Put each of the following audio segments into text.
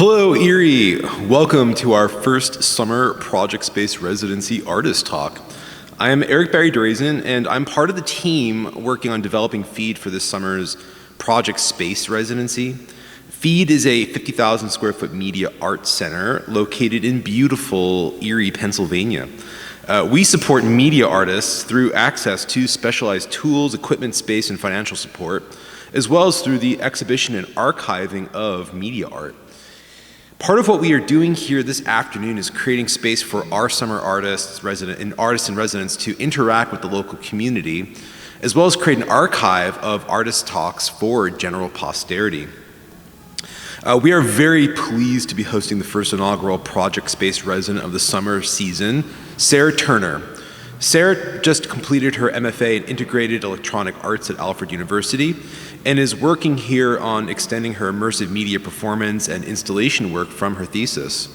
Hello, Erie. Welcome to our first summer project space residency artist talk. I am Eric Barry-Drazen, and I'm part of the team working on developing Feed for this summer's project space residency. Feed is a 50,000 square foot media arts center located in beautiful Erie, Pennsylvania. We support media artists through access to specialized tools, equipment, space, and financial support, as well as through the exhibition and archiving of media art. Part of what we are doing here this afternoon is creating space for our summer artists and residents to interact with the local community, as well as create an archive of artist talks for general posterity. We are very pleased to be hosting the first inaugural project space resident of the summer season, Sarah Turner. Sarah just completed her MFA in Integrated Electronic Arts at Alfred University and is working here on extending her immersive media performance and installation work from her thesis.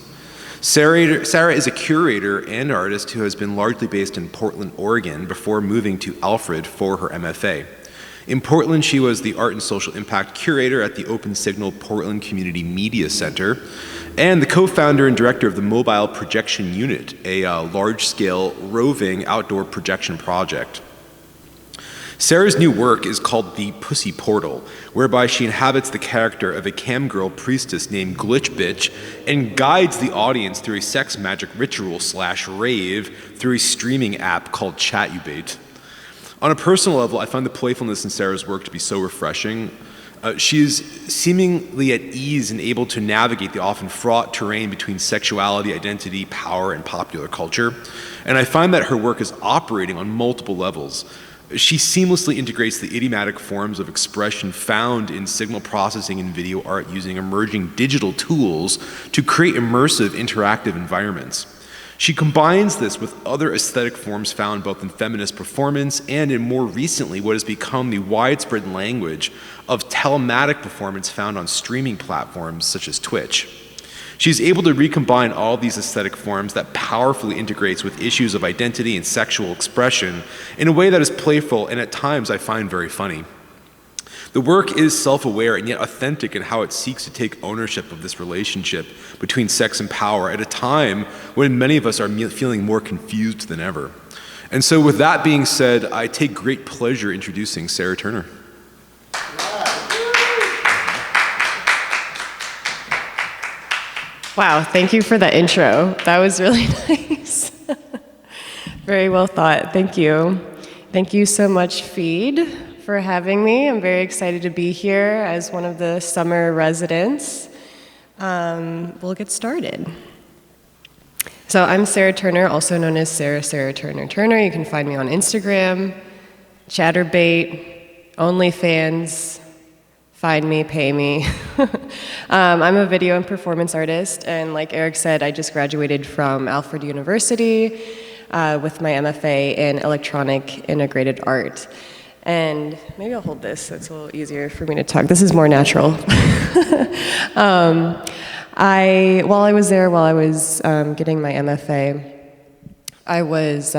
Sarah is a curator and artist who has been largely based in Portland, Oregon before moving to Alfred for her MFA. In Portland, she was the Art and Social Impact Curator at the Open Signal Portland Community Media Center and the co-founder and director of the Mobile Projection Unit, a large-scale roving outdoor projection project. Sarah's new work is called The Pussy Portal, whereby she inhabits the character of a camgirl priestess named Glitch Bitch and guides the audience through a sex magic ritual/rave through a streaming app called Chatubate. On a personal level, I find the playfulness in Sarah's work to be so refreshing. She is seemingly at ease and able to navigate the often fraught terrain between sexuality, identity, power, and popular culture. And I find that her work is operating on multiple levels. She seamlessly integrates the idiomatic forms of expression found in signal processing and video art using emerging digital tools to create immersive, interactive environments. She combines this with other aesthetic forms found both in feminist performance and in more recently what has become the widespread language of telematic performance found on streaming platforms such as Twitch. She's able to recombine all these aesthetic forms that powerfully integrates with issues of identity and sexual expression in a way that is playful and at times I find very funny. The work is self-aware and yet authentic in how it seeks to take ownership of this relationship between sex and power at a time when many of us are feeling more confused than ever. And so with that being said, I take great pleasure introducing Sarah Turner. Wow, thank you for that intro. That was really nice. Very well thought, thank you. Thank you so much, Feed, for having me. I'm very excited to be here as one of the summer residents. We'll get started. So I'm Sarah Turner, also known as Sarah Turner. You can find me on Instagram, Chatterbait, OnlyFans, find me, pay me. I'm a video and performance artist, and like Eric said, I just graduated from Alfred University with my MFA in Electronic Integrated Art. And maybe I'll hold this so it's a little easier for me to talk. This is more natural. While I was getting my MFA, I was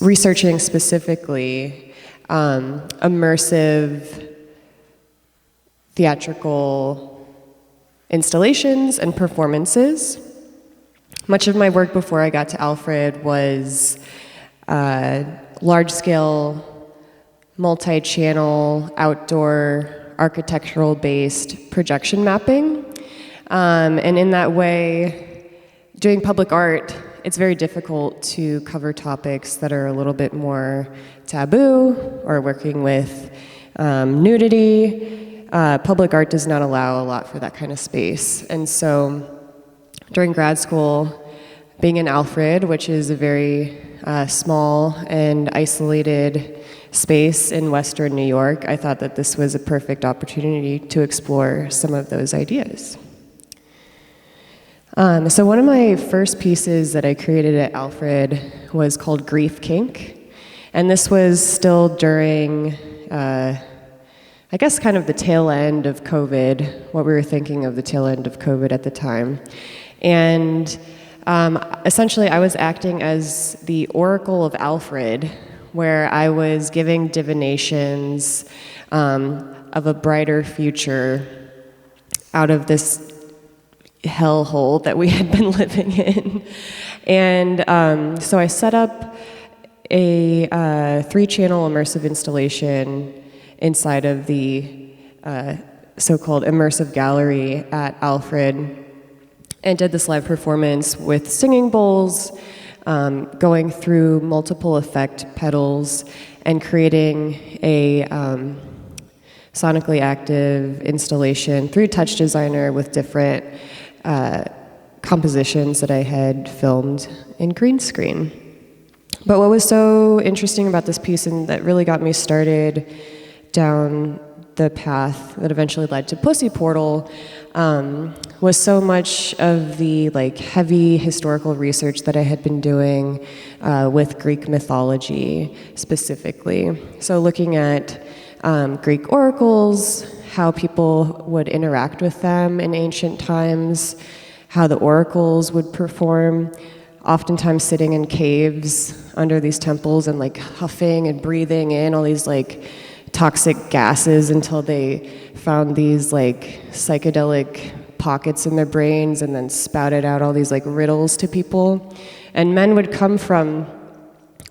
researching specifically immersive theatrical installations and performances. Much of my work before I got to Alfred was large-scale, multi-channel, outdoor, architectural-based projection mapping. And in that way, doing public art, it's very difficult to cover topics that are a little bit more taboo or working with nudity. Public art does not allow a lot for that kind of space. And so during grad school, being in Alfred, which is a very small and isolated space in Western New York, I thought that this was a perfect opportunity to explore some of those ideas. So one of my first pieces that I created at Alfred was called Grief Kink. And this was still during, I guess kind of the tail end of COVID, what we were thinking of the tail end of COVID at the time. And essentially I was acting as the Oracle of Alfred, where I was giving divinations of a brighter future out of this hellhole that we had been living in. And so I set up a 3-channel immersive installation inside of the so-called immersive gallery at Alfred, and did this live performance with singing bowls, going through multiple effect pedals, and creating a sonically active installation through Touch Designer with different compositions that I had filmed in green screen. But what was so interesting about this piece, and that really got me started down the path that eventually led to Pussy Portal, was so much of the heavy historical research that I had been doing with Greek mythology specifically. So looking at Greek oracles, how people would interact with them in ancient times, how the oracles would perform, oftentimes sitting in caves under these temples and huffing and breathing in all these toxic gases until they found these psychedelic pockets in their brains and then spouted out all these riddles to people. And men would come from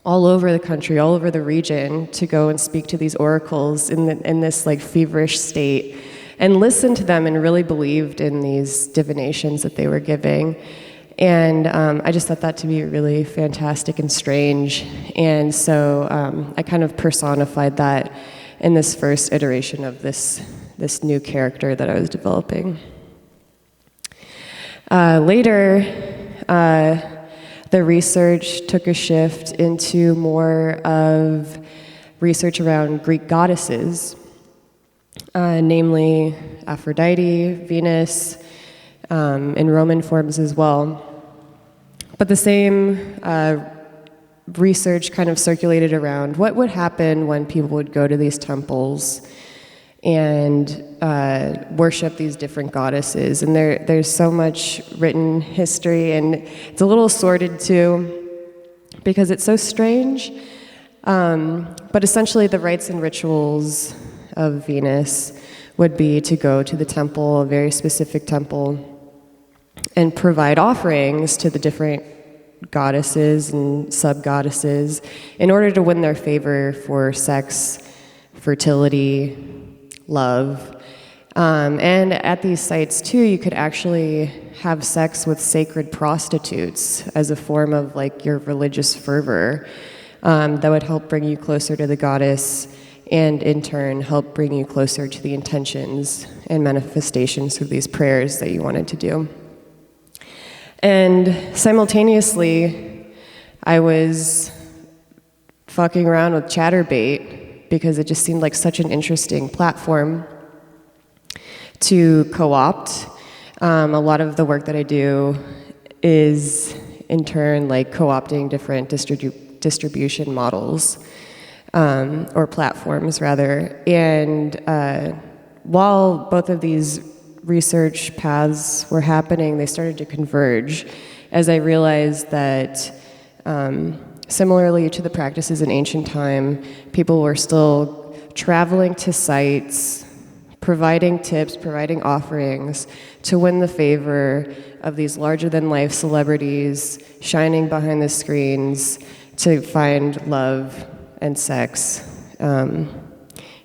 all over the country, all over the region, to go and speak to these oracles in this feverish state, and listen to them and really believed in these divinations that they were giving. And I just thought that to be really fantastic and strange. And so I kind of personified that in this first iteration of this new character that I was developing. Later, the research took a shift into more of research around Greek goddesses, namely Aphrodite, Venus, in Roman forms as well. But the same research kind of circulated around what would happen when people would go to these temples and worship these different goddesses. And there's so much written history, and it's a little sordid too, because it's so strange. But essentially the rites and rituals of Venus would be to go to the temple, a very specific temple, and provide offerings to the different goddesses and sub-goddesses in order to win their favor for sex, fertility, love. And at these sites too, you could actually have sex with sacred prostitutes as a form of your religious fervor that would help bring you closer to the goddess, and in turn help bring you closer to the intentions and manifestations of these prayers that you wanted to do. And simultaneously, I was fucking around with Chatterbait because it just seemed like such an interesting platform to co-opt. A lot of the work that I do is, in turn, co-opting different distribution models, or platforms, rather. And while both of these research paths were happening, they started to converge as I realized that similarly to the practices in ancient time, people were still traveling to sites, providing tips, providing offerings to win the favor of these larger-than-life celebrities shining behind the screens to find love and sex in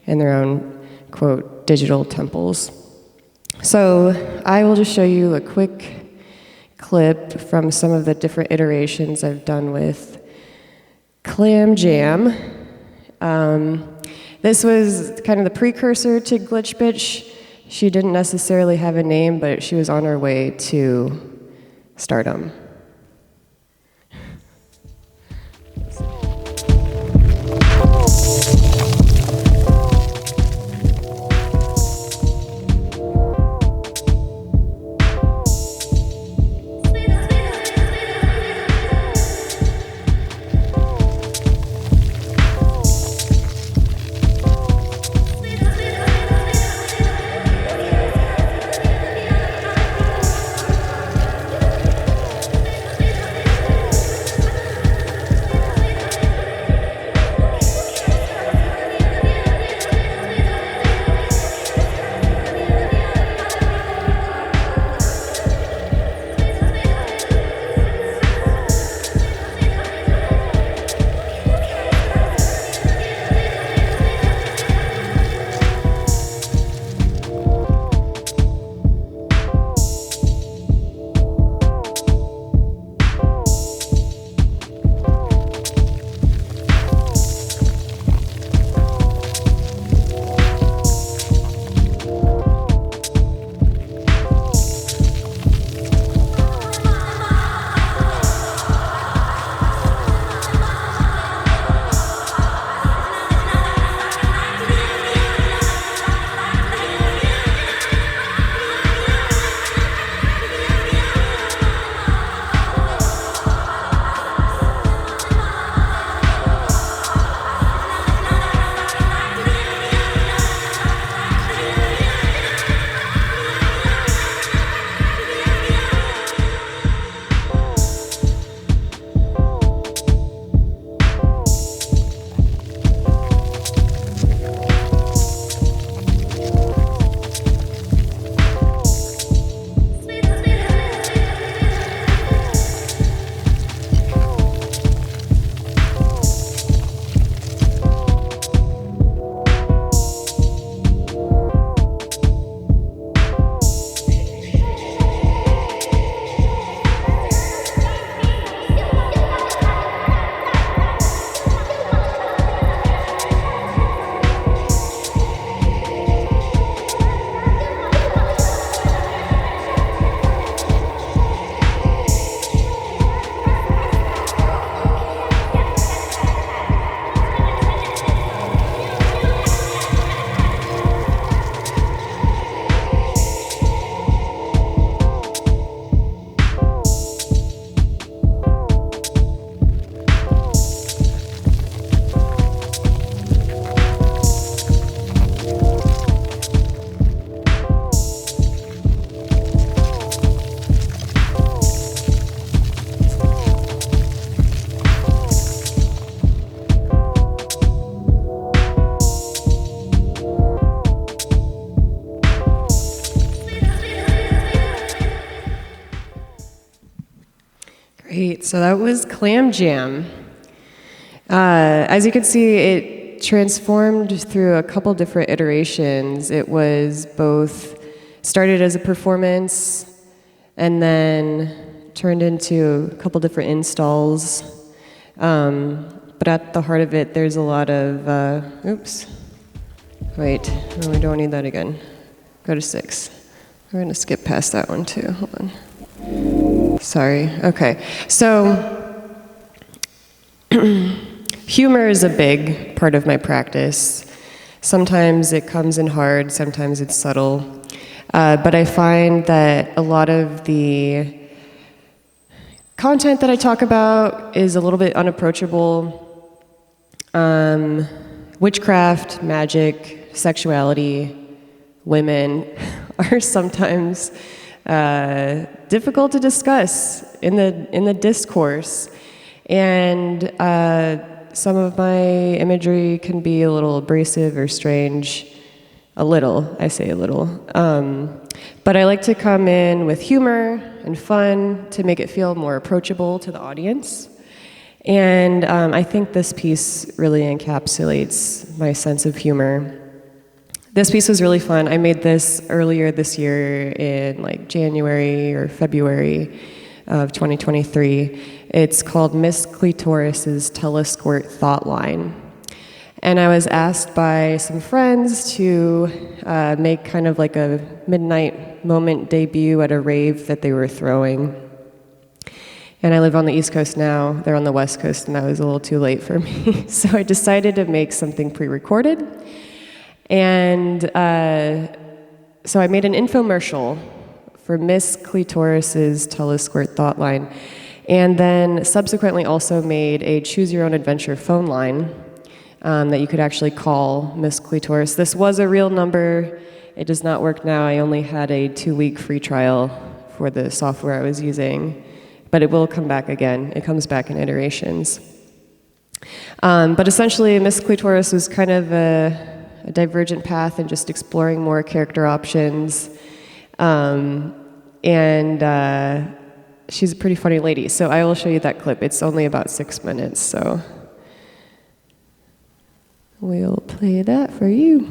their own, quote, digital temples. So I will just show you a quick clip from some of the different iterations I've done with Clam Jam. This was kind of the precursor to Glitch Bitch. She didn't necessarily have a name, but she was on her way to stardom. Great, so that was Clam Jam. As you can see, it transformed through a couple different iterations. It was both started as a performance and then turned into a couple different installs. But at the heart of it, there's a lot of, oops. Wait, no, we don't need that again. Go to 6. We're gonna skip past that one too, hold on. Sorry, okay. So, humor is a big part of my practice. Sometimes it comes in hard, sometimes it's subtle. But I find that a lot of the content that I talk about is a little bit unapproachable. Witchcraft, magic, sexuality, women are sometimes difficult to discuss in the discourse, and some of my imagery can be a little abrasive or strange. A little, I say a little. But I like to come in with humor and fun to make it feel more approachable to the audience. And I think this piece really encapsulates my sense of humor. This piece was really fun. I made this earlier this year in like January or February of 2023. It's called Miss Clitoris's Telesquirt Thought Line. And I was asked by some friends to make kind of like a midnight moment debut at a rave that they were throwing. And I live on the East Coast now, they're on the West Coast, and that was a little too late for me. So I decided to make something pre-recorded. And so I made an infomercial for Miss Clitoris's Telesquirt Thought Line, and then subsequently also made a Choose Your Own Adventure phone line that you could actually call Miss Clitoris. This was a real number. It does not work now. I only had a 2-week free trial for the software I was using, but it will come back again. It comes back in iterations. But essentially, Miss Clitoris was kind of a divergent path and just exploring more character options. And she's a pretty funny lady. So I will show you that clip. It's only about 6 minutes, so we'll play that for you.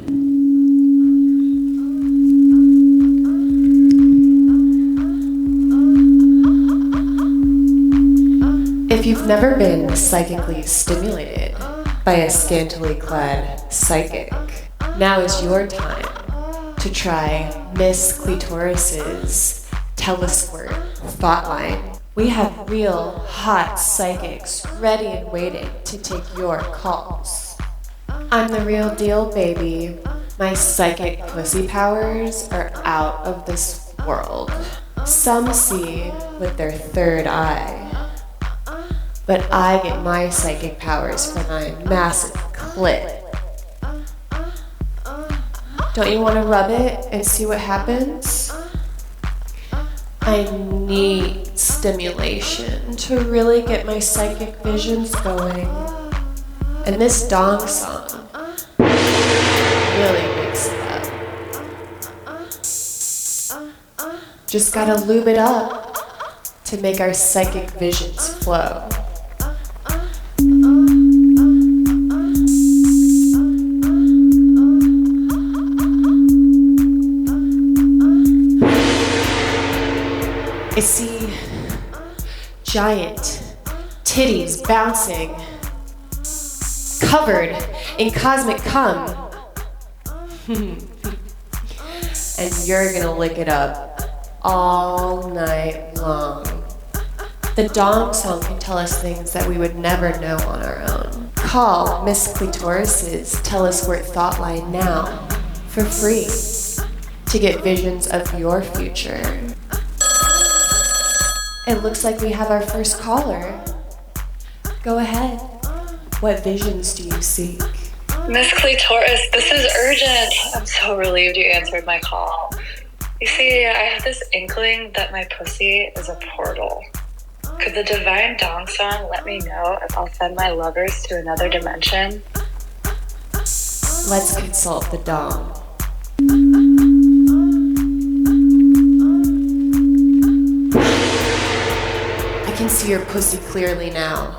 If you've never been psychically stimulated by a scantily clad psychic, now is your time to try Miss Clitoris's Telesquirt Thought Line. We have real hot psychics ready and waiting to take your calls. I'm the real deal, baby. My psychic pussy powers are out of this world. Some see with their third eye, but I get my psychic powers from my massive clit. Don't you want to rub it and see what happens? I need stimulation to really get my psychic visions going. And this dong song really wakes it up. Just gotta lube it up to make our psychic visions flow. I see giant titties bouncing, covered in cosmic cum. And you're gonna lick it up all night long. The dong song can tell us things that we would never know on our own. Call Miss Clitoris's Telesquirt Thought Line now for free to get visions of your future. It looks like we have our first caller. Go ahead. What visions do you seek? Miss Clitoris, this is urgent. I'm so relieved you answered my call. You see, I have this inkling that my pussy is a portal. Could the divine dong song let me know if I'll send my lovers to another dimension? Let's consult the dong. I can see your pussy clearly now.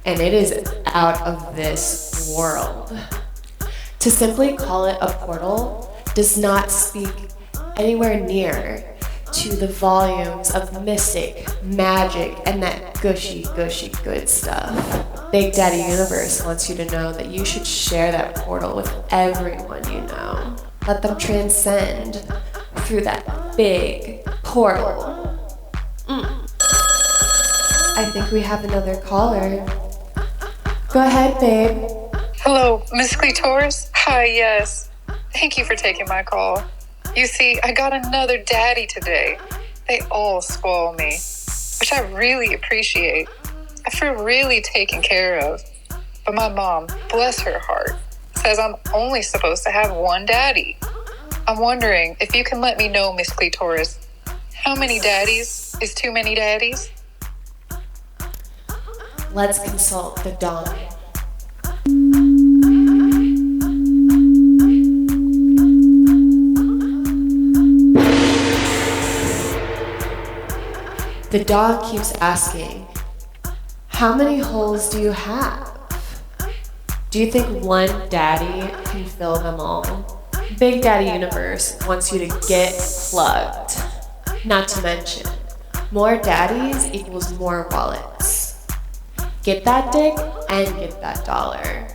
And it is out of this world. To simply call it a portal does not speak anywhere near to the volumes of mystic, magic, and that gushy, gushy good stuff. Big Daddy Universe wants you to know that you should share that portal with everyone you know. Let them transcend through that big portal. I think we have another caller. Go ahead, babe. Hello, Miss Clitoris? Hi, yes. Thank you for taking my call. You see, I got another daddy today. They all spoil me, which I really appreciate. I feel really taken care of. But my mom, bless her heart, says I'm only supposed to have one daddy. I'm wondering if you can let me know, Miss Clitoris, how many daddies is too many daddies? Let's consult the Dom. The dog keeps asking, how many holes do you have? Do you think one daddy can fill them all? Big Daddy Universe wants you to get plugged. Not to mention, more daddies equals more wallets. Get that dick and get that dollar.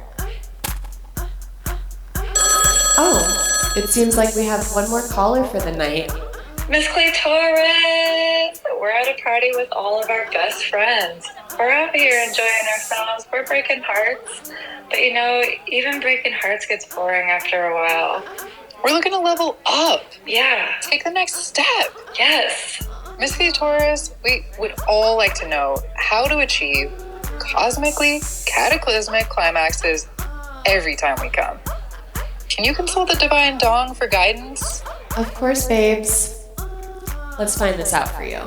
Oh, it seems like we have one more caller for the night. Miss Clitoris! We're at a party with all of our best friends. We're out here enjoying ourselves. We're breaking hearts. But you know, even breaking hearts gets boring after a while. We're looking to level up. Yeah. Take the next step. Yes. Miss Clitoris, we would all like to know how to achieve cosmically cataclysmic climaxes every time we come. Can you consult the Divine Dong for guidance? Of course, babes. Let's find this out for you.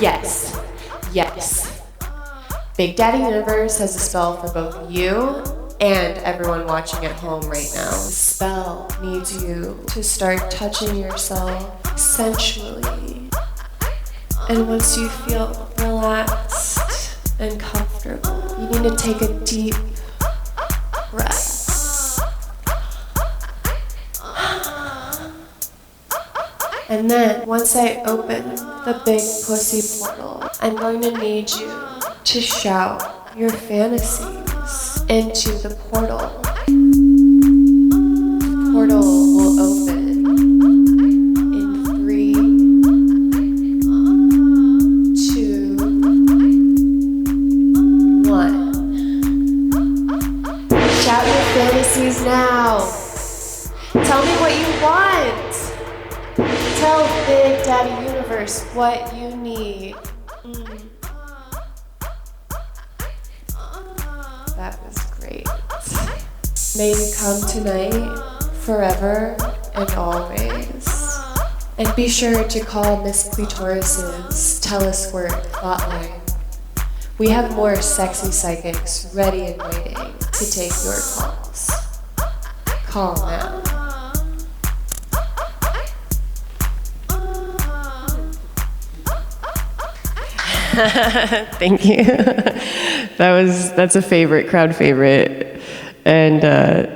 Yes, yes. Big Daddy Universe has a spell for both you and everyone watching at home right now. The spell needs you to start touching yourself sensually. And once you feel relaxed and comfortable, you need to take a deep breath. And then, once I open the big pussy portal, I'm going to need you to shout your fantasies into the portal. The portal will open in 3, 2, 1. Shout your fantasies now. Tell me what you want. Tell Big Daddy Universe what you need. That was great. May you come tonight, forever and always. And be sure to call Miss Clitoris's Telesquirt hotline. We have more sexy psychics ready and waiting to take your calls. Call now. Thank you. That's a favorite, crowd favorite, and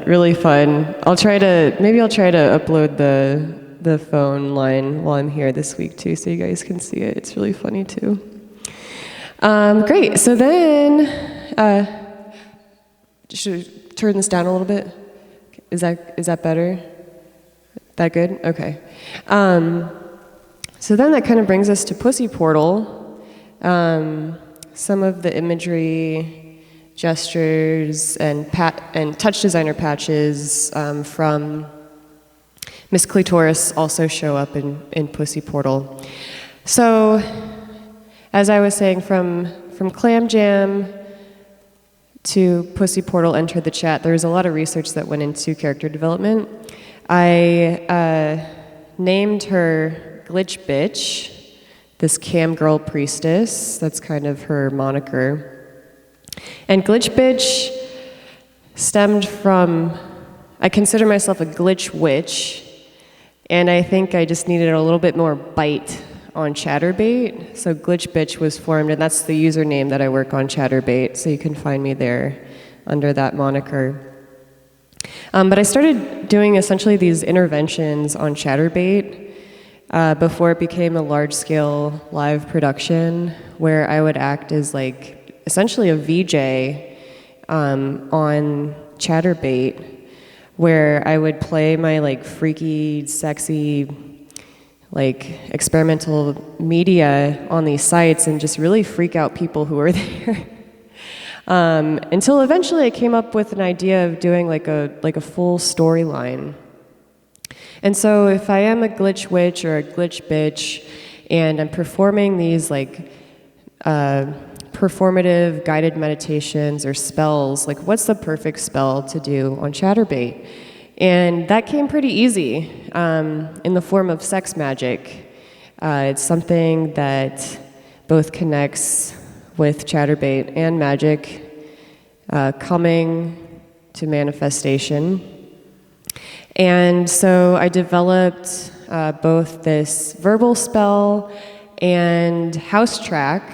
really fun. Maybe I'll try to upload the phone line while I'm here this week too, so you guys can see it. It's really funny too. Great. So then, should we turn this down a little bit? Is that better? That good? Okay. So then that kind of brings us to Pussy Portal. Some of the imagery, gestures, and touch designer patches from Miss Clitoris also show up in Pussy Portal. So, as I was saying, from Clam Jam to Pussy Portal entered the chat, there was a lot of research that went into character development. I named her Glitch Bitch, this cam girl priestess. That's kind of her moniker. And Glitch Bitch stemmed from I consider myself a glitch witch, and I think I just needed a little bit more bite on Chatterbait. So Glitch Bitch was formed, and that's the username that I work on Chatterbait, so you can find me there under that moniker. But I started doing essentially these interventions on Chatterbait before it became a large-scale live production where I would act as like essentially a VJ on Chatterbait, where I would play my like freaky, sexy, like experimental media on these sites and just really freak out people who were there. Until eventually I came up with an idea of doing like a full storyline. And so if I am a glitch witch or a glitch bitch and I'm performing these like performative guided meditations or spells, like what's the perfect spell to do on Chatterbait? And that came pretty easy in the form of sex magic. It's something that both connects with Chatterbait and magic coming to manifestation. And so I developed both this verbal spell and house track,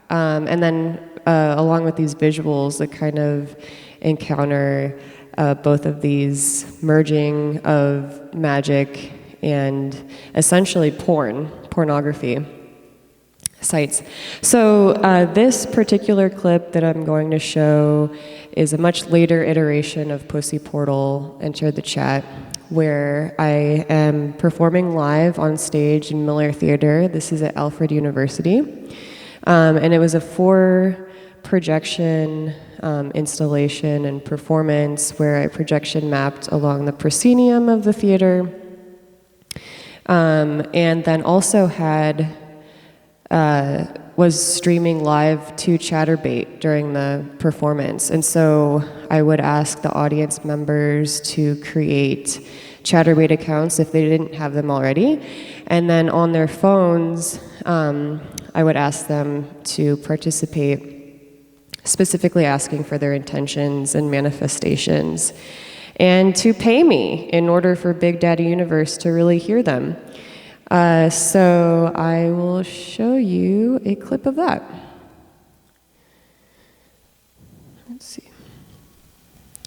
and then along with these visuals that kind of encounter both of these merging of magic and essentially pornography sites. So this particular clip that I'm going to show is a much later iteration of Pussy Portal Enter the Chat, where I am performing live on stage in Miller Theater. This is at Alfred University. And it was a 4-projection installation and performance where I projection mapped along the proscenium of the theater, and then also had was streaming live to Chatterbait during the performance. And so I would ask the audience members to create Chatterbait accounts if they didn't have them already. And then on their phones, I would ask them to participate, specifically asking for their intentions and manifestations, and to pay me in order for Big Daddy Universe to really hear them. So I will show you a clip of that. Let's see.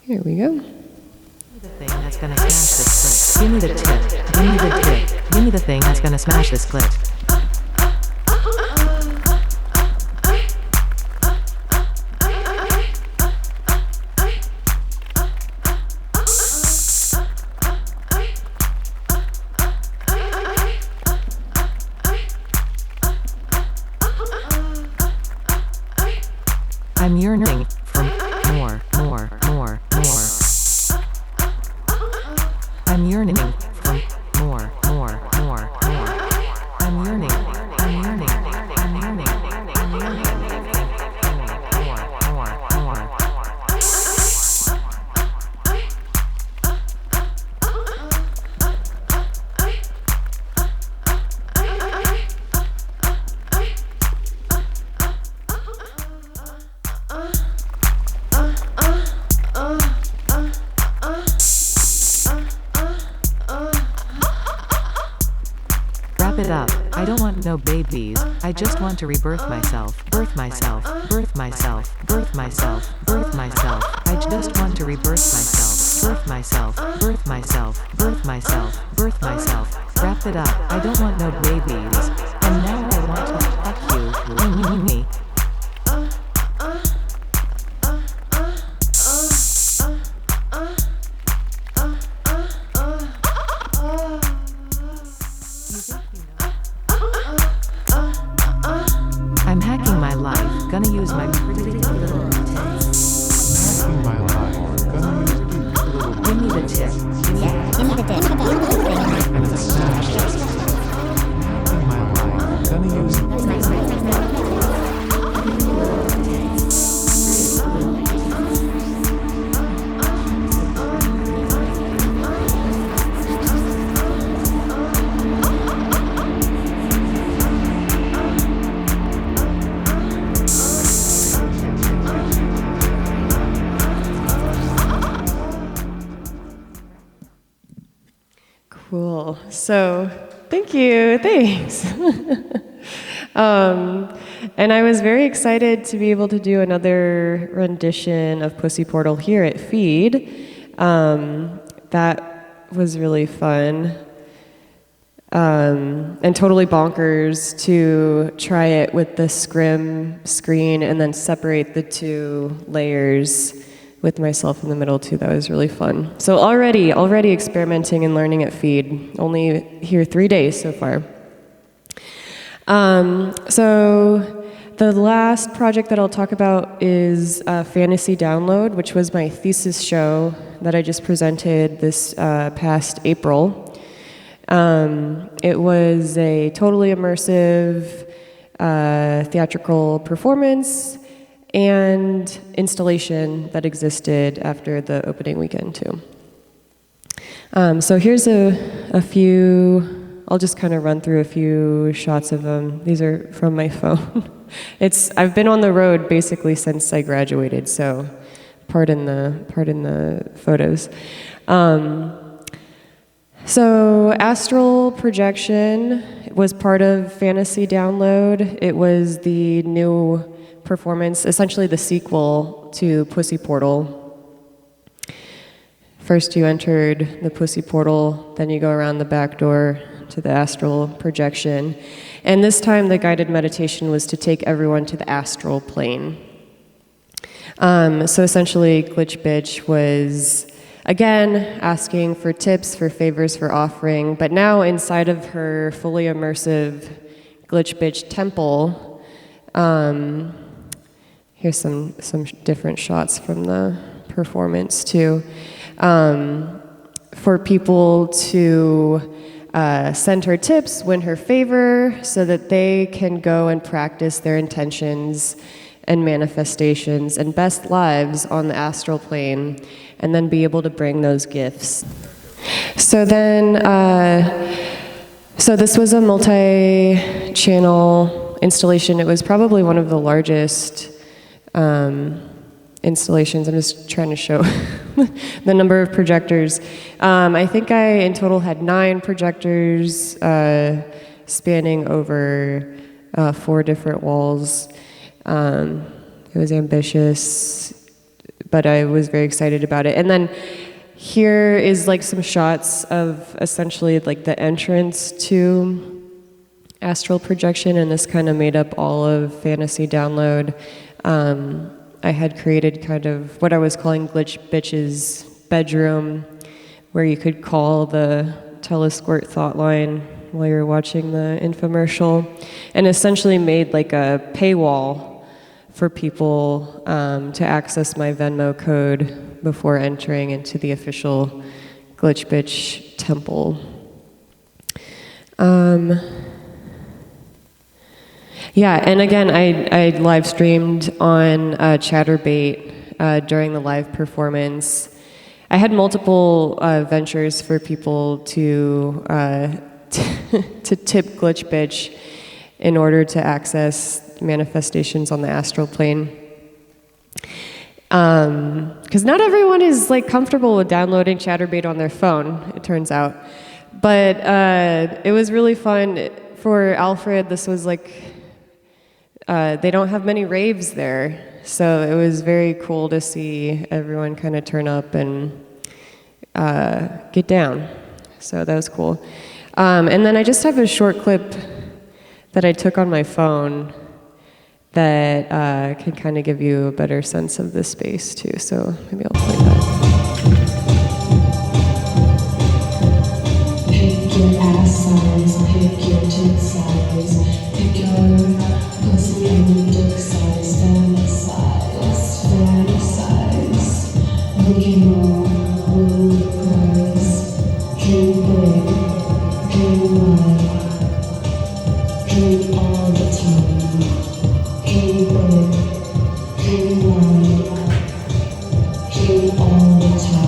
Here we go. The thing that's gonna smash this clip. Give me the tip. Give me the tip. Give me the thing that's gonna smash this clip. I'm yearning for more. I'm yearning for more. I'm yearning. Wrap it up. I don't want no babies. I just want to rebirth myself. Birth myself. I just want to rebirth myself. Birth myself. Wrap it up. I don't want no babies. And now I want to fuck you. Me. I'm hacking my life, gonna use my pretty little tits. Hacking my life, gonna use little. Give me the tip. Give me the tip. And it's smashed. Hacking my life, gonna use Cool. So, thank you. Thanks. And I was very excited to be able to do another rendition of Pussy Portal here at Feed. That was really fun. And totally bonkers to try it with the scrim screen and then separate the two layers with myself in the middle too. That was really fun. So already experimenting and learning at Feed. Only here 3 days so far. So the last project that I'll talk about is Fantasy Download, which was my thesis show that I just presented this past April. It was a totally immersive theatrical performance and installation that existed after the opening weekend too. So here's a few. I'll just kind of run through a few shots of them. These are from my phone. I've been on the road basically since I graduated, so pardon the photos. So astral projection was part of Fantasy Download. It was the new performance, essentially the sequel to Pussy Portal. First you entered the Pussy Portal, then you go around the back door to the astral projection. And this time the guided meditation was to take everyone to the astral plane. So essentially Glitch Bitch was, again, asking for tips, for favors, for offering, but now inside of her fully immersive Glitch Bitch temple. Here's some different shots from the performance too. For people to send her tips, win her favor, so that they can go and practice their intentions and manifestations and best lives on the astral plane, and then be able to bring those gifts. So then, so this was a multi-channel installation. It was probably one of the largest installations. I'm just trying to show the number of projectors. I think I, in total, had 9 projectors spanning over 4 different walls. It was ambitious, but I was very excited about it. And then here is like some shots of essentially like the entrance to astral projection, and this kind of made up all of Fantasy Download. I had created kind of what I was calling Glitch Bitch's bedroom, where you could call the telesquirt thought line while you're watching the infomercial, and essentially made like a paywall for people to access my Venmo code before entering into the official Glitch Bitch temple. Yeah, and again, I live streamed on Chatterbait during the live performance. I had multiple ventures for people to to tip Glitch Bitch in order to access manifestations on the astral plane. Because not everyone is like comfortable with downloading Chatterbait on their phone, it turns out. But it was really fun. For Alfred, this was like, they don't have many raves there, so it was very cool to see everyone kind of turn up and get down. So that was cool. And then I just have a short clip that I took on my phone that can kind of give you a better sense of the space too. So maybe I'll play that. Pick your ass size, pick your tit size, pick your pussy and dick size, fantasize. We can roll, roll the prize, dream big, dream wide, dream all the time, dream big, dream wide, dream all the time.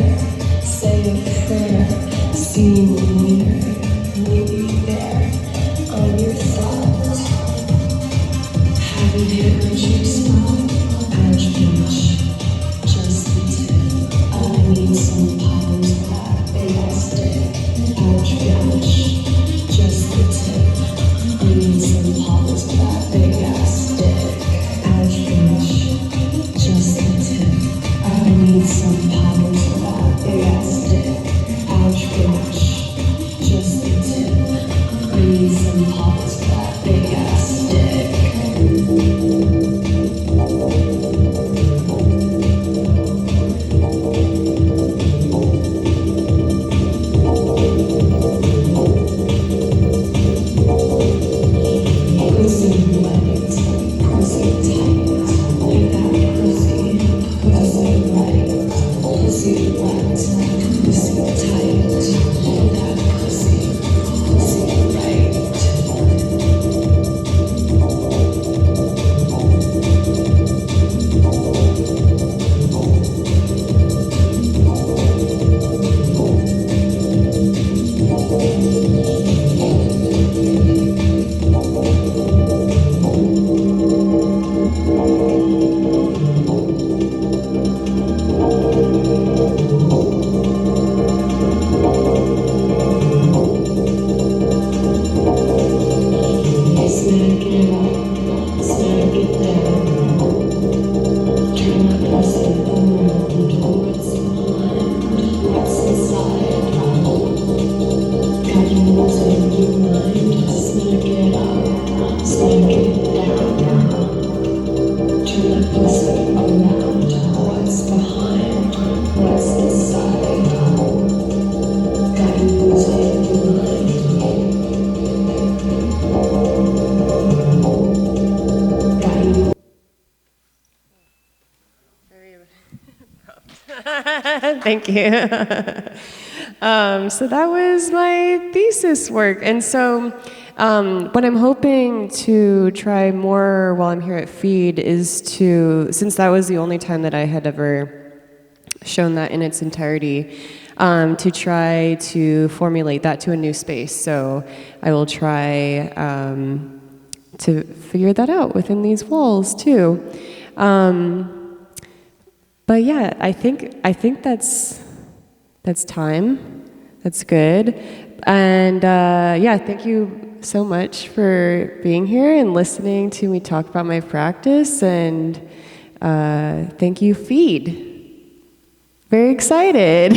there. Say a prayer. See you later. Maybe there. On your thoughts. Haven't hit my G-spot. Ouch, bitch. Just the tip. I need some poppers for that big ass dick. Ouch, bitch. Just the tip. I need some poppers for that big ass dick. Ouch, bitch. Just the tip. I need some poppers for that big ass dick. Ouch, bitch. Just the tip. I need some poppers for that big ass dick. Thank you. So that was my thesis work. And so what I'm hoping to try more while I'm here at Feed is to, since that was the only time that I had ever shown that in its entirety, to try to formulate that to a new space. So I will try to figure that out within these walls too. But yeah, I think that's time. That's good. And yeah, thank you so much for being here and listening to me talk about my practice. And thank you, Feed. Very excited.